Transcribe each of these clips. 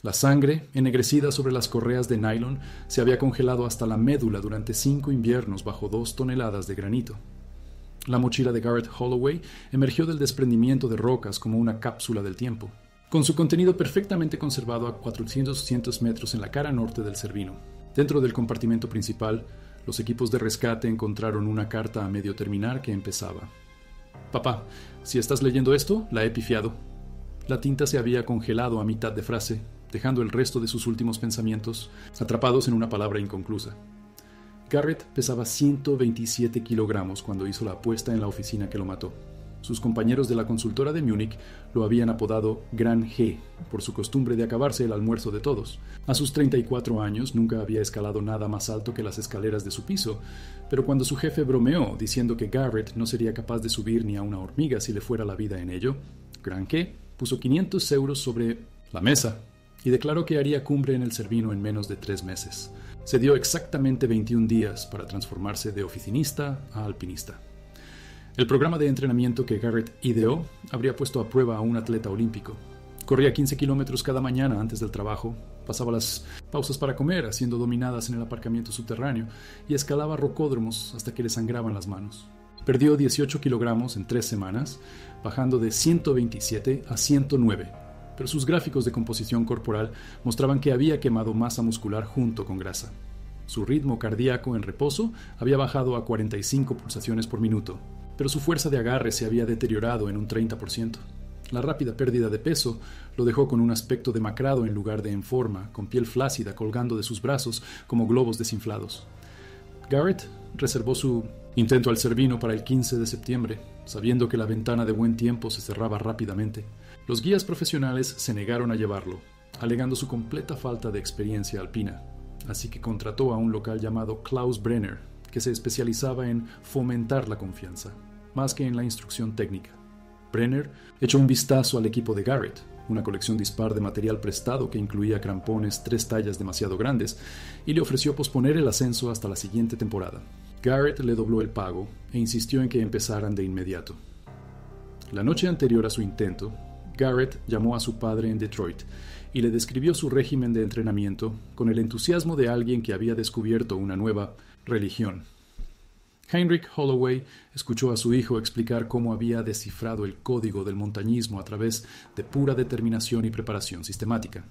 La sangre, ennegrecida sobre las correas de nylon, se había congelado hasta la médula durante 5 inviernos bajo 2 toneladas de granito. La mochila de Garrett Holloway emergió del desprendimiento de rocas como una cápsula del tiempo, con su contenido perfectamente conservado a 400 metros en la cara norte del Cervino. Dentro del compartimento principal, los equipos de rescate encontraron una carta a medio terminar que empezaba: «Papá, si estás leyendo esto, la he pifiado». La tinta se había congelado a mitad de frase, dejando el resto de sus últimos pensamientos atrapados en una palabra inconclusa. Garrett pesaba 127 kilogramos cuando hizo la apuesta en la oficina que lo mató. Sus compañeros de la consultora de Múnich lo habían apodado Gran G, por su costumbre de acabarse el almuerzo de todos. A sus 34 años nunca había escalado nada más alto que las escaleras de su piso, pero cuando su jefe bromeó diciendo que Garrett no sería capaz de subir ni a una hormiga si le fuera la vida en ello, Gran G puso 500 euros sobre la mesa y declaró que haría cumbre en el Cervino en menos de 3 meses. Se dio exactamente 21 días para transformarse de oficinista a alpinista. El programa de entrenamiento que Garrett ideó habría puesto a prueba a un atleta olímpico. Corría 15 kilómetros cada mañana antes del trabajo, pasaba las pausas para comer haciendo dominadas en el aparcamiento subterráneo y escalaba rocódromos hasta que le sangraban las manos. Perdió 18 kilogramos en 3 semanas, bajando de 127 a 109, pero sus gráficos de composición corporal mostraban que había quemado masa muscular junto con grasa. Su ritmo cardíaco en reposo había bajado a 45 pulsaciones por minuto, pero su fuerza de agarre se había deteriorado en un 30%. La rápida pérdida de peso lo dejó con un aspecto demacrado en lugar de en forma, con piel flácida colgando de sus brazos como globos desinflados. Garrett reservó su intento al Cervino para el 15 de septiembre, sabiendo que la ventana de buen tiempo se cerraba rápidamente. Los guías profesionales se negaron a llevarlo, alegando su completa falta de experiencia alpina, así que contrató a un local llamado Klaus Brenner, que se especializaba en fomentar la confianza, más que en la instrucción técnica. Brenner echó un vistazo al equipo de Garrett, una colección dispar de material prestado que incluía crampones 3 tallas demasiado grandes, y le ofreció posponer el ascenso hasta la siguiente temporada. Garrett le dobló el pago e insistió en que empezaran de inmediato. La noche anterior a su intento, Garrett llamó a su padre en Detroit y le describió su régimen de entrenamiento con el entusiasmo de alguien que había descubierto una nueva religión. Heinrich Holloway escuchó a su hijo explicar cómo había descifrado el código del montañismo a través de pura determinación y preparación sistemática.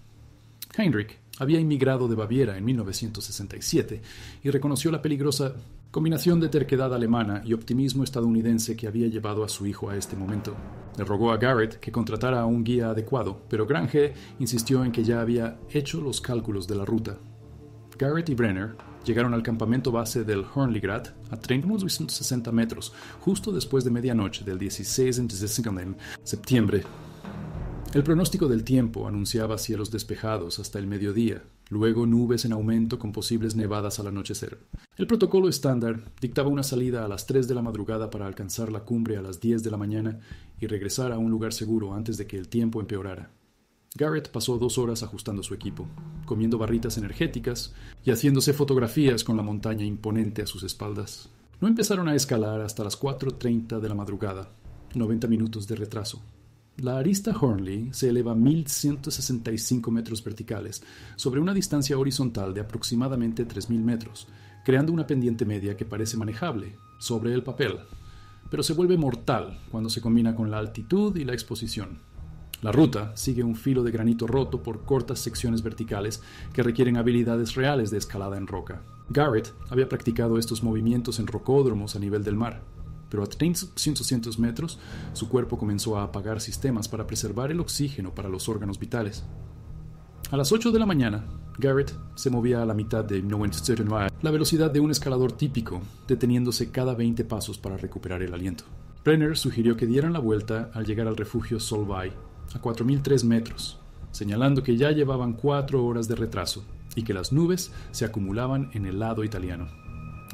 Heinrich había inmigrado de Baviera en 1967 y reconoció la peligrosa combinación de terquedad alemana y optimismo estadounidense que había llevado a su hijo a este momento. Le rogó a Garrett que contratara a un guía adecuado, pero Grange insistió en que ya había hecho los cálculos de la ruta. Garrett y Brenner llegaron al campamento base del Hörnligrad a 360 metros, justo después de medianoche del 16 de septiembre. El pronóstico del tiempo anunciaba cielos despejados hasta el mediodía, luego nubes en aumento con posibles nevadas al anochecer. El protocolo estándar dictaba una salida a las 3 de la madrugada para alcanzar la cumbre a las 10 de la mañana y regresar a un lugar seguro antes de que el tiempo empeorara. Garrett pasó 2 horas ajustando su equipo, comiendo barritas energéticas y haciéndose fotografías con la montaña imponente a sus espaldas. No empezaron a escalar hasta las 4:30 de la madrugada, 90 minutos de retraso. La arista Hornley se eleva 1.165 metros verticales sobre una distancia horizontal de aproximadamente 3.000 metros, creando una pendiente media que parece manejable sobre el papel, pero se vuelve mortal cuando se combina con la altitud y la exposición. La ruta sigue un filo de granito roto por cortas secciones verticales que requieren habilidades reales de escalada en roca. Garrett había practicado estos movimientos en rocódromos a nivel del mar, pero a 300 metros su cuerpo comenzó a apagar sistemas para preservar el oxígeno para los órganos vitales. A las 8 de la mañana, Garrett se movía a la mitad de 97 la velocidad de un escalador típico, deteniéndose cada 20 pasos para recuperar el aliento. Brenner sugirió que dieran la vuelta al llegar al refugio Solvay, a 4.003 metros, señalando que ya llevaban 4 horas de retraso y que las nubes se acumulaban en el lado italiano.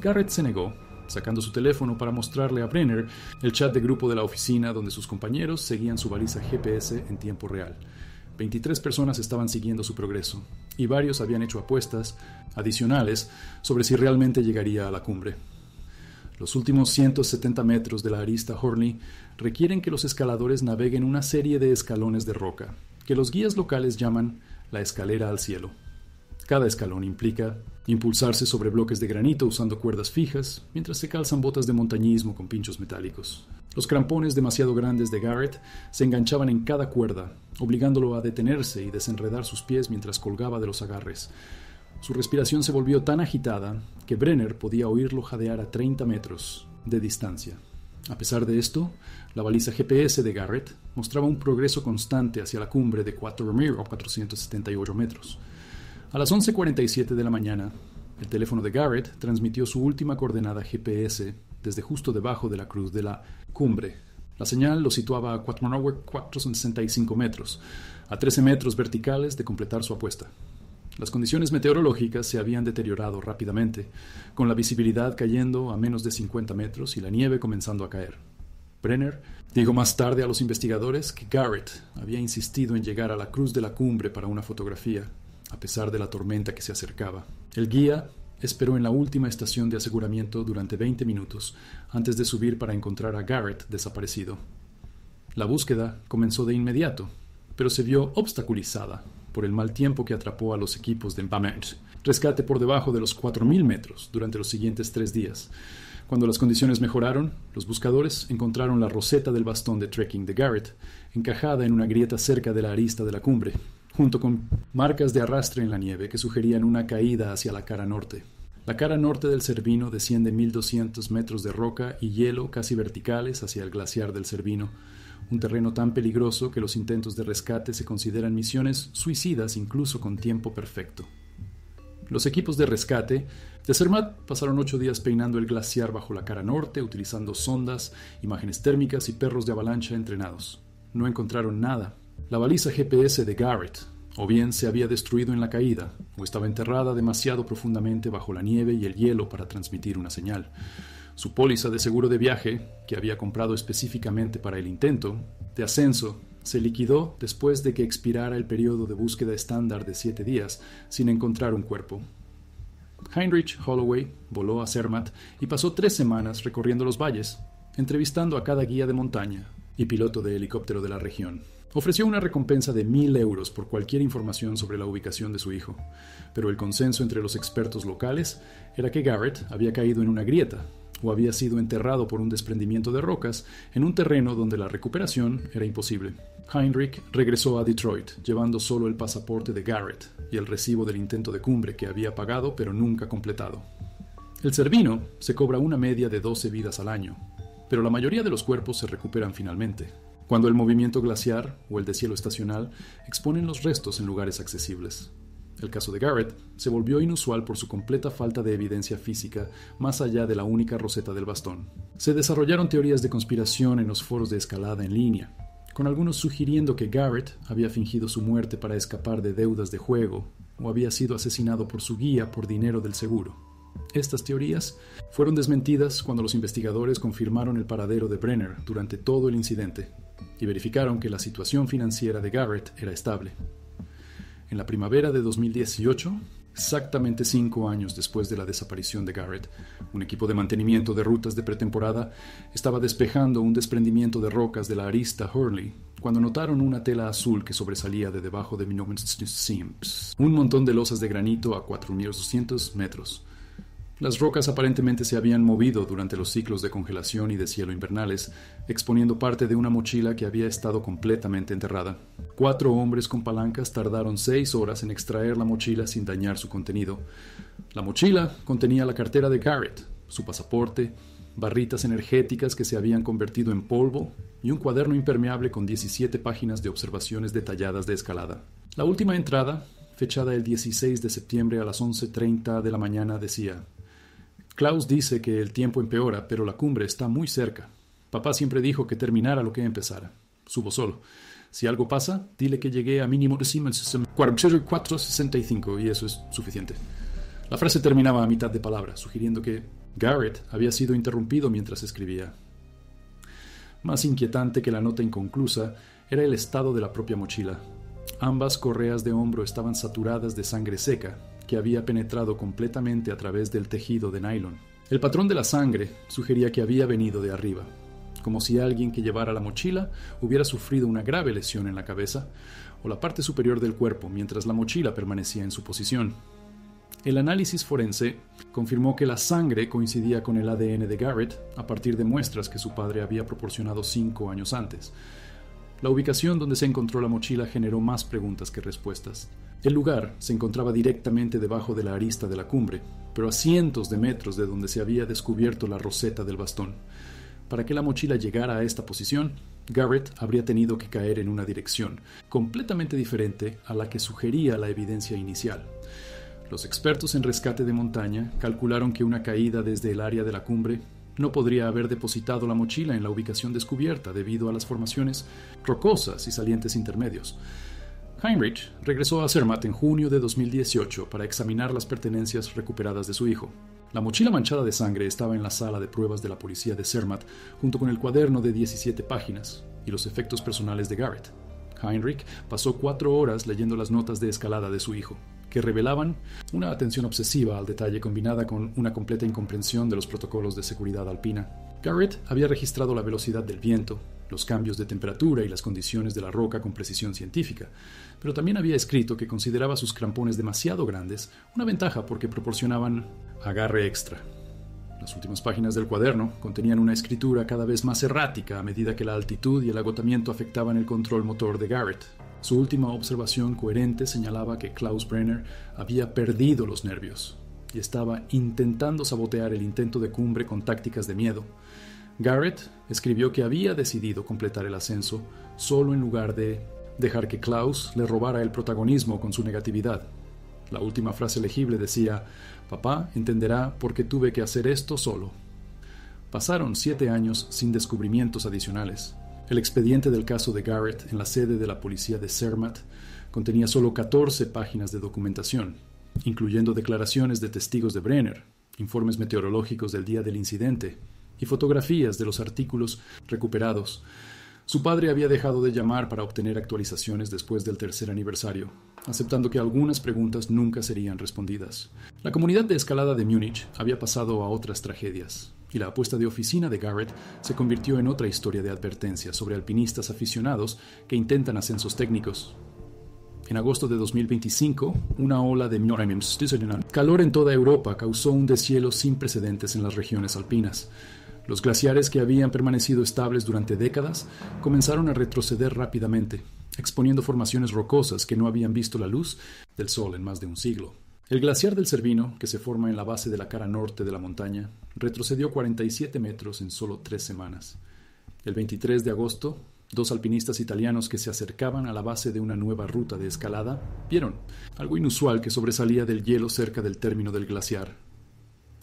Garrett se negó, sacando su teléfono para mostrarle a Brenner el chat de grupo de la oficina donde sus compañeros seguían su baliza GPS en tiempo real. 23 personas estaban siguiendo su progreso, y varios habían hecho apuestas adicionales sobre si realmente llegaría a la cumbre. Los últimos 170 metros de la arista Hornley requieren que los escaladores naveguen una serie de escalones de roca, que los guías locales llaman la escalera al cielo. Cada escalón implica impulsarse sobre bloques de granito usando cuerdas fijas, mientras se calzan botas de montañismo con pinchos metálicos. Los crampones demasiado grandes de Garrett se enganchaban en cada cuerda, obligándolo a detenerse y desenredar sus pies mientras colgaba de los agarres. Su respiración se volvió tan agitada que Brenner podía oírlo jadear a 30 metros de distancia. A pesar de esto, la baliza GPS de Garrett mostraba un progreso constante hacia la cumbre de 478 metros. A las 11:47 de la mañana, el teléfono de Garrett transmitió su última coordenada GPS desde justo debajo de la cruz de la cumbre. La señal lo situaba a 465 metros, a 13 metros verticales de completar su apuesta. Las condiciones meteorológicas se habían deteriorado rápidamente, con la visibilidad cayendo a menos de 50 metros y la nieve comenzando a caer. Brenner dijo más tarde a los investigadores que Garrett había insistido en llegar a la cruz de la cumbre para una fotografía, a pesar de la tormenta que se acercaba. El guía esperó en la última estación de aseguramiento durante 20 minutos antes de subir para encontrar a Garrett desaparecido. La búsqueda comenzó de inmediato, pero se vio obstaculizada por el mal tiempo que atrapó a los equipos de rescate por debajo de los 4.000 metros durante los siguientes 3 días. Cuando las condiciones mejoraron, los buscadores encontraron la roseta del bastón de trekking de Garrett encajada en una grieta cerca de la arista de la cumbre, junto con marcas de arrastre en la nieve que sugerían una caída hacia la cara norte. La cara norte del Cervino desciende 1.200 metros de roca y hielo casi verticales hacia el glaciar del Cervino, un terreno tan peligroso que los intentos de rescate se consideran misiones suicidas incluso con tiempo perfecto. Los equipos de rescate de Zermatt pasaron 8 días peinando el glaciar bajo la cara norte, utilizando sondas, imágenes térmicas y perros de avalancha entrenados. No encontraron nada. La baliza GPS de Garrett o bien se había destruido en la caída, o estaba enterrada demasiado profundamente bajo la nieve y el hielo para transmitir una señal. Su póliza de seguro de viaje, que había comprado específicamente para el intento de ascenso, se liquidó después de que expirara el periodo de búsqueda estándar de 7 días, sin encontrar un cuerpo. Heinrich Holloway voló a Zermatt y pasó 3 semanas recorriendo los valles, entrevistando a cada guía de montaña y piloto de helicóptero de la región. Ofreció una recompensa de 1.000 euros por cualquier información sobre la ubicación de su hijo, pero el consenso entre los expertos locales era que Garrett había caído en una grieta o había sido enterrado por un desprendimiento de rocas en un terreno donde la recuperación era imposible. Heinrich regresó a Detroit, llevando solo el pasaporte de Garrett y el recibo del intento de cumbre que había pagado pero nunca completado. El Cervino se cobra una media de 12 vidas al año, pero la mayoría de los cuerpos se recuperan finalmente, cuando el movimiento glaciar o el deshielo estacional exponen los restos en lugares accesibles. El caso de Garrett se volvió inusual por su completa falta de evidencia física más allá de la única roseta del bastón. Se desarrollaron teorías de conspiración en los foros de escalada en línea, con algunos sugiriendo que Garrett había fingido su muerte para escapar de deudas de juego o había sido asesinado por su guía por dinero del seguro. Estas teorías fueron desmentidas cuando los investigadores confirmaron el paradero de Brenner durante todo el incidente y verificaron que la situación financiera de Garrett era estable. En la primavera de 2018, exactamente 5 años después de la desaparición de Garrett, un equipo de mantenimiento de rutas de pretemporada estaba despejando un desprendimiento de rocas de la arista Hurley cuando notaron una tela azul que sobresalía de debajo de Sims, un montón de losas de granito a 4.200 metros. Las rocas aparentemente se habían movido durante los ciclos de congelación y deshielo invernales, exponiendo parte de una mochila que había estado completamente enterrada. 4 hombres con palancas tardaron 6 horas en extraer la mochila sin dañar su contenido. La mochila contenía la cartera de Garrett, su pasaporte, barritas energéticas que se habían convertido en polvo y un cuaderno impermeable con 17 páginas de observaciones detalladas de escalada. La última entrada, fechada el 16 de septiembre a las 11:30 de la mañana, decía: Klaus dice que el tiempo empeora, pero la cumbre está muy cerca. Papá siempre dijo que terminara lo que empezara. Subo solo. Si algo pasa, dile que llegué a mínimo de Siemens 465 y eso es suficiente. La frase terminaba a mitad de palabra, sugiriendo que Garrett había sido interrumpido mientras escribía. Más inquietante que la nota inconclusa era el estado de la propia mochila. Ambas correas de hombro estaban saturadas de sangre seca, que había penetrado completamente a través del tejido de nylon. El patrón de la sangre sugería que había venido de arriba, como si alguien que llevara la mochila hubiera sufrido una grave lesión en la cabeza o la parte superior del cuerpo mientras la mochila permanecía en su posición. El análisis forense confirmó que la sangre coincidía con el ADN de Garrett a partir de muestras que su padre había proporcionado 5 años antes. La ubicación donde se encontró la mochila generó más preguntas que respuestas. El lugar se encontraba directamente debajo de la arista de la cumbre, pero a cientos de metros de donde se había descubierto la roseta del bastón. Para que la mochila llegara a esta posición, Garrett habría tenido que caer en una dirección completamente diferente a la que sugería la evidencia inicial. Los expertos en rescate de montaña calcularon que una caída desde el área de la cumbre no podría haber depositado la mochila en la ubicación descubierta debido a las formaciones rocosas y salientes intermedios. Heinrich regresó a Zermatt en junio de 2018 para examinar las pertenencias recuperadas de su hijo. La mochila manchada de sangre estaba en la sala de pruebas de la policía de Zermatt junto con el cuaderno de 17 páginas y los efectos personales de Garrett. Heinrich pasó 4 horas leyendo las notas de escalada de su hijo, que revelaban una atención obsesiva al detalle combinada con una completa incomprensión de los protocolos de seguridad alpina. Garrett había registrado la velocidad del viento, los cambios de temperatura y las condiciones de la roca con precisión científica, pero también había escrito que consideraba sus crampones demasiado grandes una ventaja porque proporcionaban agarre extra. Las últimas páginas del cuaderno contenían una escritura cada vez más errática a medida que la altitud y el agotamiento afectaban el control motor de Garrett. Su última observación coherente señalaba que Klaus Brenner había perdido los nervios y estaba intentando sabotear el intento de cumbre con tácticas de miedo. Garrett escribió que había decidido completar el ascenso solo en lugar de dejar que Klaus le robara el protagonismo con su negatividad. La última frase legible decía: «Papá entenderá por qué tuve que hacer esto solo». Pasaron 7 años sin descubrimientos adicionales. El expediente del caso de Garrett en la sede de la policía de Zermatt contenía solo 14 páginas de documentación, incluyendo declaraciones de testigos de Brenner, informes meteorológicos del día del incidente y fotografías de los artículos recuperados. Su padre había dejado de llamar para obtener actualizaciones después del 3er aniversario, aceptando que algunas preguntas nunca serían respondidas. La comunidad de escalada de Múnich había pasado a otras tragedias, y la apuesta de oficina de Garrett se convirtió en otra historia de advertencia sobre alpinistas aficionados que intentan ascensos técnicos. En agosto de 2025, una ola de calor en toda Europa causó un deshielo sin precedentes en las regiones alpinas. Los glaciares que habían permanecido estables durante décadas comenzaron a retroceder rápidamente, exponiendo formaciones rocosas que no habían visto la luz del sol en más de un siglo. El glaciar del Cervino, que se forma en la base de la cara norte de la montaña, retrocedió 47 metros en solo 3 semanas. El 23 de agosto, 2 alpinistas italianos que se acercaban a la base de una nueva ruta de escalada vieron algo inusual que sobresalía del hielo cerca del término del glaciar.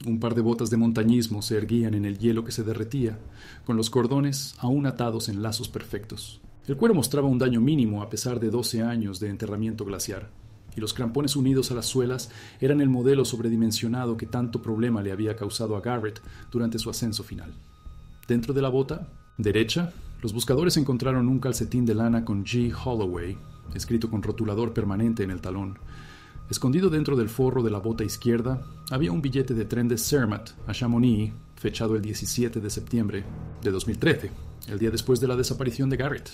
Un par de botas de montañismo se erguían en el hielo que se derretía, con los cordones aún atados en lazos perfectos. El cuero mostraba un daño mínimo a pesar de 12 años de enterramiento glaciar, y los crampones unidos a las suelas eran el modelo sobredimensionado que tanto problema le había causado a Garrett durante su ascenso final. Dentro de la bota derecha, los buscadores encontraron un calcetín de lana con G. Holloway, escrito con rotulador permanente en el talón. Escondido dentro del forro de la bota izquierda, había un billete de tren de Zermatt a Chamonix, fechado el 17 de septiembre de 2013, el día después de la desaparición de Garrett.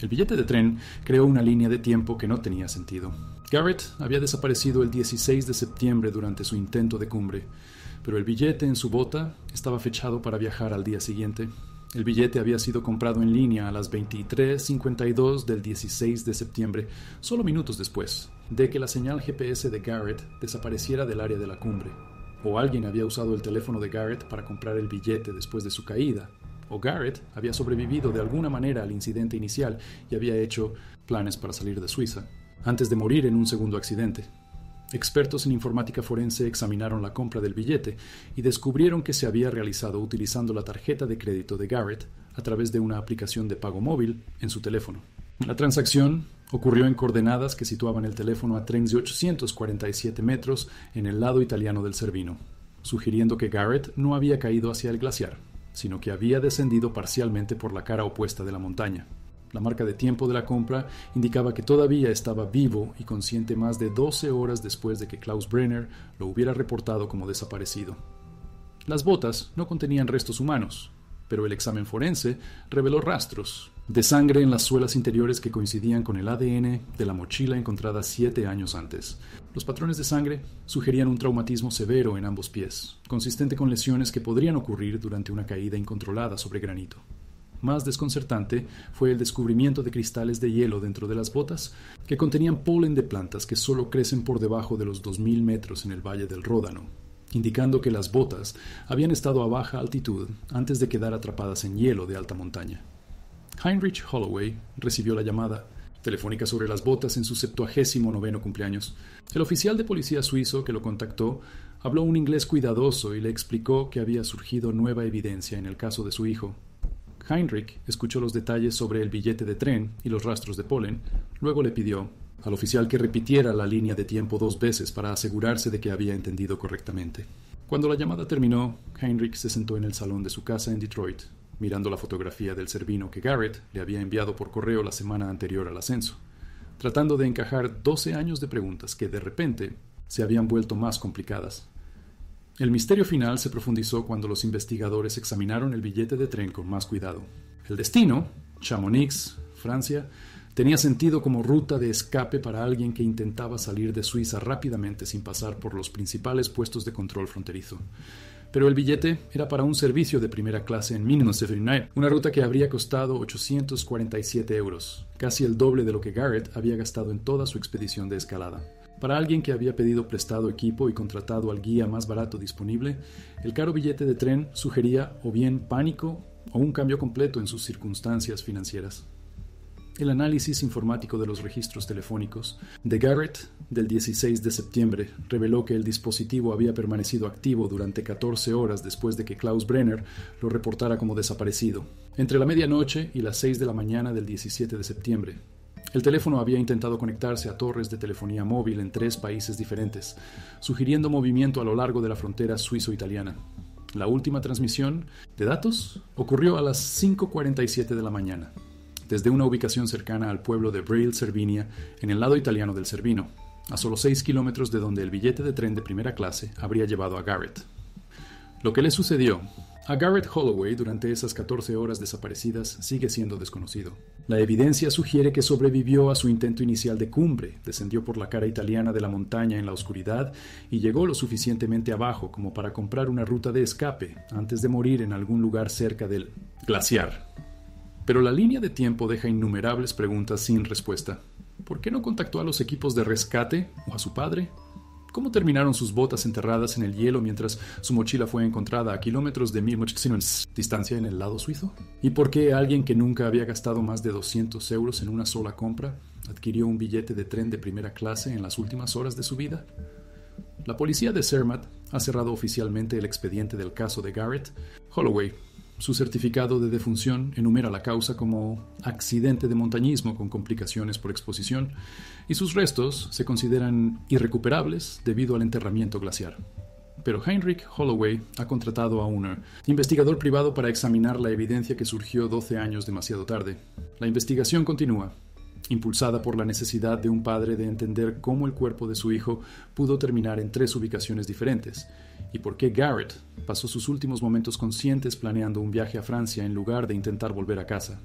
El billete de tren creó una línea de tiempo que no tenía sentido. Garrett había desaparecido el 16 de septiembre durante su intento de cumbre, pero el billete en su bota estaba fechado para viajar al día siguiente. El billete había sido comprado en línea a las 23:52 del 16 de septiembre, solo minutos después de que la señal GPS de Garrett desapareciera del área de la cumbre. O alguien había usado el teléfono de Garrett para comprar el billete después de su caída, o Garrett había sobrevivido de alguna manera al incidente inicial y había hecho planes para salir de Suiza, antes de morir en un segundo accidente. Expertos en informática forense examinaron la compra del billete y descubrieron que se había realizado utilizando la tarjeta de crédito de Garrett a través de una aplicación de pago móvil en su teléfono. La transacción ocurrió en coordenadas que situaban el teléfono a 3.847 metros en el lado italiano del Cervino, sugiriendo que Garrett no había caído hacia el glaciar, sino que había descendido parcialmente por la cara opuesta de la montaña. La marca de tiempo de la compra indicaba que todavía estaba vivo y consciente más de 12 horas después de que Klaus Brenner lo hubiera reportado como desaparecido. Las botas no contenían restos humanos, pero el examen forense reveló rastros de sangre en las suelas interiores que coincidían con el ADN de la mochila encontrada 7 años antes. Los patrones de sangre sugerían un traumatismo severo en ambos pies, consistente con lesiones que podrían ocurrir durante una caída incontrolada sobre granito. Más desconcertante fue el descubrimiento de cristales de hielo dentro de las botas que contenían polen de plantas que solo crecen por debajo de los 2000 metros en el Valle del Ródano, indicando que las botas habían estado a baja altitud antes de quedar atrapadas en hielo de alta montaña. Heinrich Holloway recibió la llamada telefónica sobre las botas en su 79º cumpleaños. El oficial de policía suizo que lo contactó habló un inglés cuidadoso y le explicó que había surgido nueva evidencia en el caso de su hijo. Heinrich escuchó los detalles sobre el billete de tren y los rastros de polen. Luego le pidió al oficial que repitiera la línea de tiempo 2 veces para asegurarse de que había entendido correctamente. Cuando la llamada terminó, Heinrich se sentó en el salón de su casa en Detroit, mirando la fotografía del Cervino que Garrett le había enviado por correo la semana anterior al ascenso, tratando de encajar 12 años de preguntas que de repente se habían vuelto más complicadas. El misterio final se profundizó cuando los investigadores examinaron el billete de tren con más cuidado. El destino, Chamonix, Francia, tenía sentido como ruta de escape para alguien que intentaba salir de Suiza rápidamente sin pasar por los principales puestos de control fronterizo. Pero el billete era para un servicio de primera clase en 1979, una ruta que habría costado 847 euros, casi el doble de lo que Garrett había gastado en toda su expedición de escalada. Para alguien que había pedido prestado equipo y contratado al guía más barato disponible, el caro billete de tren sugería o bien pánico o un cambio completo en sus circunstancias financieras. El análisis informático de los registros telefónicos de Garrett del 16 de septiembre reveló que el dispositivo había permanecido activo durante 14 horas después de que Klaus Brenner lo reportara como desaparecido, entre la medianoche y las 6 de la mañana del 17 de septiembre. El teléfono había intentado conectarse a torres de telefonía móvil en 3 países diferentes, sugiriendo movimiento a lo largo de la frontera suizo-italiana. La última transmisión de datos ocurrió a las 5:47 de la mañana, desde una ubicación cercana al pueblo de Braille-Cervinia, en el lado italiano del Cervino, a solo 6 kilómetros de donde el billete de tren de primera clase habría llevado a Garrett. Lo que le sucedió a Garrett Holloway durante esas 14 horas desaparecidas sigue siendo desconocido. La evidencia sugiere que sobrevivió a su intento inicial de cumbre, descendió por la cara italiana de la montaña en la oscuridad y llegó lo suficientemente abajo como para comprar una ruta de escape antes de morir en algún lugar cerca del glaciar. Pero la línea de tiempo deja innumerables preguntas sin respuesta. ¿Por qué no contactó a los equipos de rescate o a su padre? ¿Cómo terminaron sus botas enterradas en el hielo mientras su mochila fue encontrada a kilómetros de distancia en el lado suizo? ¿Y por qué alguien que nunca había gastado más de 200 euros en una sola compra adquirió un billete de tren de primera clase en las últimas horas de su vida? La policía de Zermatt ha cerrado oficialmente el expediente del caso de Garrett Holloway. Su certificado de defunción enumera la causa como accidente de montañismo con complicaciones por exposición y sus restos se consideran irrecuperables debido al enterramiento glaciar. Pero Heinrich Holloway ha contratado a un investigador privado para examinar la evidencia que surgió 12 años demasiado tarde. La investigación continúa, impulsada por la necesidad de un padre de entender cómo el cuerpo de su hijo pudo terminar en 3 ubicaciones diferentes y por qué Garrett pasó sus últimos momentos conscientes planeando un viaje a Francia en lugar de intentar volver a casa.